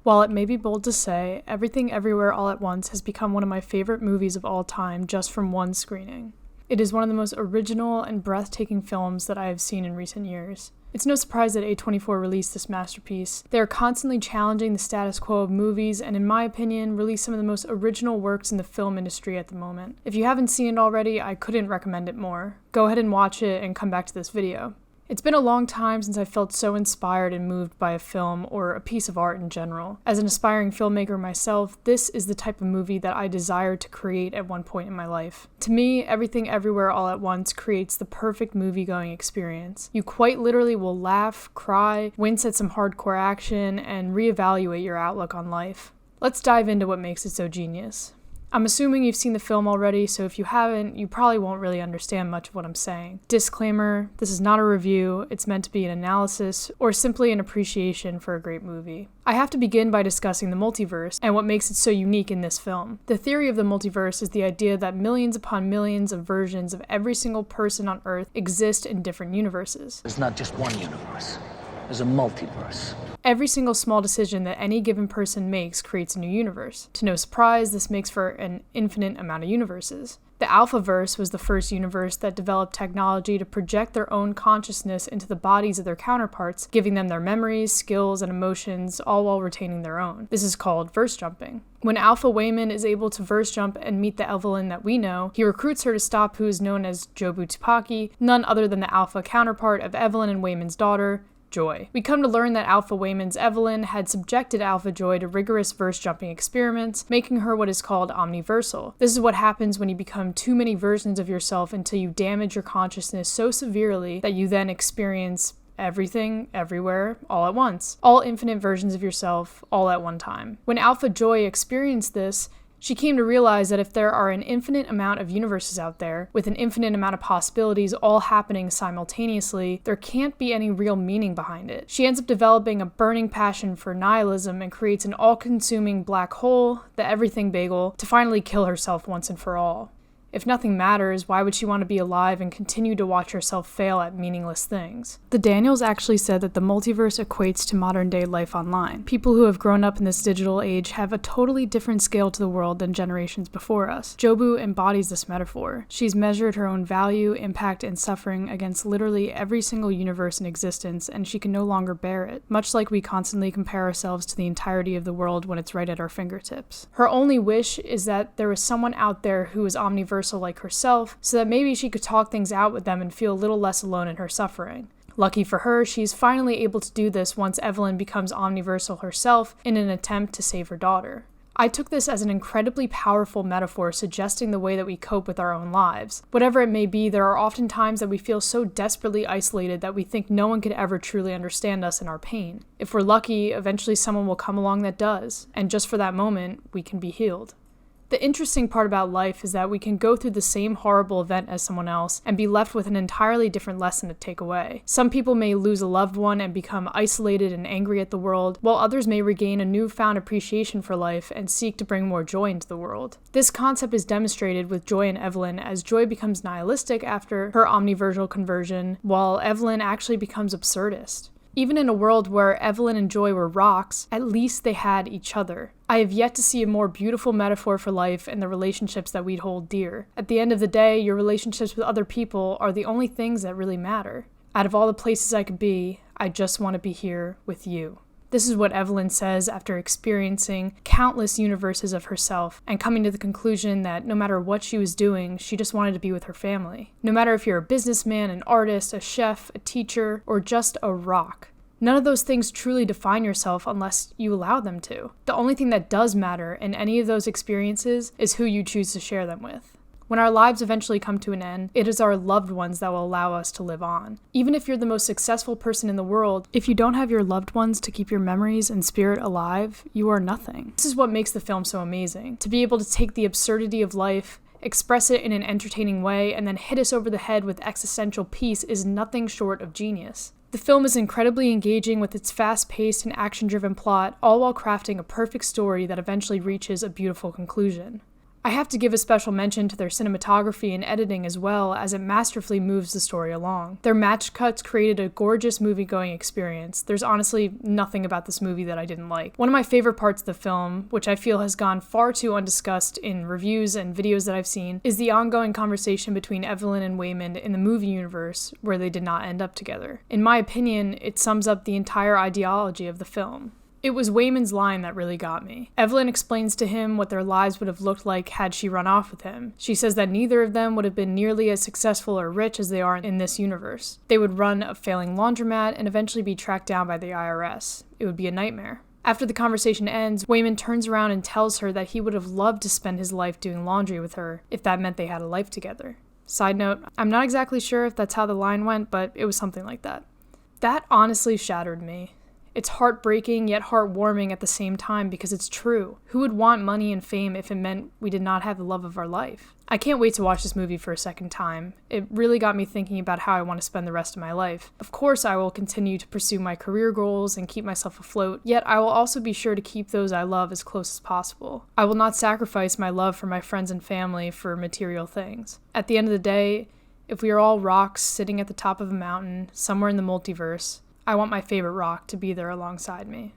While it may be bold to say, Everything Everywhere All at Once has become one of my favorite movies of all time just from one screening. It is one of the most original and breathtaking films that I have seen in recent years. It's no surprise that A24 released this masterpiece. They are constantly challenging the status quo of movies and, in my opinion, release some of the most original works in the film industry at the moment. If you haven't seen it already, I couldn't recommend it more. Go ahead and watch it and come back to this video. It's been a long time since I felt so inspired and moved by a film or a piece of art in general. As an aspiring filmmaker myself, this is the type of movie that I desired to create at one point in my life. To me, Everything Everywhere All at Once creates the perfect movie-going experience. You quite literally will laugh, cry, wince at some hardcore action, and reevaluate your outlook on life. Let's dive into what makes it so genius. I'm assuming you've seen the film already, so if you haven't, you probably won't really understand much of what I'm saying. Disclaimer, this is not a review, it's meant to be an analysis, or simply an appreciation for a great movie. I have to begin by discussing the multiverse, and what makes it so unique in this film. The theory of the multiverse is the idea that millions upon millions of versions of every single person on Earth exist in different universes. There's not just one universe, there's a multiverse. Every single small decision that any given person makes creates a new universe. To no surprise, this makes for an infinite amount of universes. The Alphaverse was the first universe that developed technology to project their own consciousness into the bodies of their counterparts, giving them their memories, skills, and emotions, all while retaining their own. This is called verse jumping. When Alpha Waymond is able to verse jump and meet the Evelyn that we know, he recruits her to stop who is known as Jobu Tupaki, none other than the Alpha counterpart of Evelyn and Waymond's daughter, Joy. We come to learn that Alpha Waymond's Evelyn had subjected Alpha Joy to rigorous verse jumping experiments, making her what is called omniversal. This is what happens when you become too many versions of yourself until you damage your consciousness so severely that you then experience everything, everywhere, all at once. All infinite versions of yourself, all at one time. When Alpha Joy experienced this, she came to realize that if there are an infinite amount of universes out there, with an infinite amount of possibilities all happening simultaneously, there can't be any real meaning behind it. She ends up developing a burning passion for nihilism and creates an all-consuming black hole, the everything bagel, to finally kill herself once and for all. If nothing matters, why would she want to be alive and continue to watch herself fail at meaningless things? The Daniels actually said that the multiverse equates to modern-day life online. People who have grown up in this digital age have a totally different scale to the world than generations before us. Jobu embodies this metaphor. She's measured her own value, impact, and suffering against literally every single universe in existence, and she can no longer bear it, much like we constantly compare ourselves to the entirety of the world when it's right at our fingertips. Her only wish is that there was someone out there who is omniversal like herself, so that maybe she could talk things out with them and feel a little less alone in her suffering. Lucky for her, she's finally able to do this once Evelyn becomes omniversal herself in an attempt to save her daughter. I took this as an incredibly powerful metaphor suggesting the way that we cope with our own lives. Whatever it may be, there are often times that we feel so desperately isolated that we think no one could ever truly understand us in our pain. If we're lucky, eventually someone will come along that does, and just for that moment, we can be healed. The interesting part about life is that we can go through the same horrible event as someone else and be left with an entirely different lesson to take away. Some people may lose a loved one and become isolated and angry at the world, while others may regain a newfound appreciation for life and seek to bring more joy into the world. This concept is demonstrated with Joy and Evelyn as Joy becomes nihilistic after her omniversal conversion, while Evelyn actually becomes absurdist. Even in a world where Evelyn and Joy were rocks, at least they had each other. I have yet to see a more beautiful metaphor for life and the relationships that we'd hold dear. At the end of the day, your relationships with other people are the only things that really matter. Out of all the places I could be, I just want to be here with you. This is what Evelyn says after experiencing countless universes of herself and coming to the conclusion that no matter what she was doing, she just wanted to be with her family. No matter if you're a businessman, an artist, a chef, a teacher, or just a rock. None of those things truly define yourself unless you allow them to. The only thing that does matter in any of those experiences is who you choose to share them with. When our lives eventually come to an end, it is our loved ones that will allow us to live on. Even if you're the most successful person in the world, if you don't have your loved ones to keep your memories and spirit alive, you are nothing. This is what makes the film so amazing. To be able to take the absurdity of life, express it in an entertaining way, and then hit us over the head with existential peace is nothing short of genius. The film is incredibly engaging with its fast-paced and action-driven plot, all while crafting a perfect story that eventually reaches a beautiful conclusion. I have to give a special mention to their cinematography and editing as well, as it masterfully moves the story along. Their match cuts created a gorgeous movie-going experience. There's honestly nothing about this movie that I didn't like. One of my favorite parts of the film, which I feel has gone far too undiscussed in reviews and videos that I've seen, is the ongoing conversation between Evelyn and Waymond in the movie universe, where they did not end up together. In my opinion, it sums up the entire ideology of the film. It was Waymond's line that really got me. Evelyn explains to him what their lives would have looked like had she run off with him. She says that neither of them would have been nearly as successful or rich as they are in this universe. They would run a failing laundromat and eventually be tracked down by the IRS. It would be a nightmare. After the conversation ends, Waymond turns around and tells her that he would have loved to spend his life doing laundry with her if that meant they had a life together. Side note, I'm not exactly sure if that's how the line went, but it was something like that. That honestly shattered me. It's heartbreaking yet heartwarming at the same time because it's true. Who would want money and fame if it meant we did not have the love of our life? I can't wait to watch this movie for a second time. It really got me thinking about how I want to spend the rest of my life. Of course, I will continue to pursue my career goals and keep myself afloat, yet I will also be sure to keep those I love as close as possible. I will not sacrifice my love for my friends and family for material things. At the end of the day, if we are all rocks sitting at the top of a mountain somewhere in the multiverse, I want my favorite rock to be there alongside me.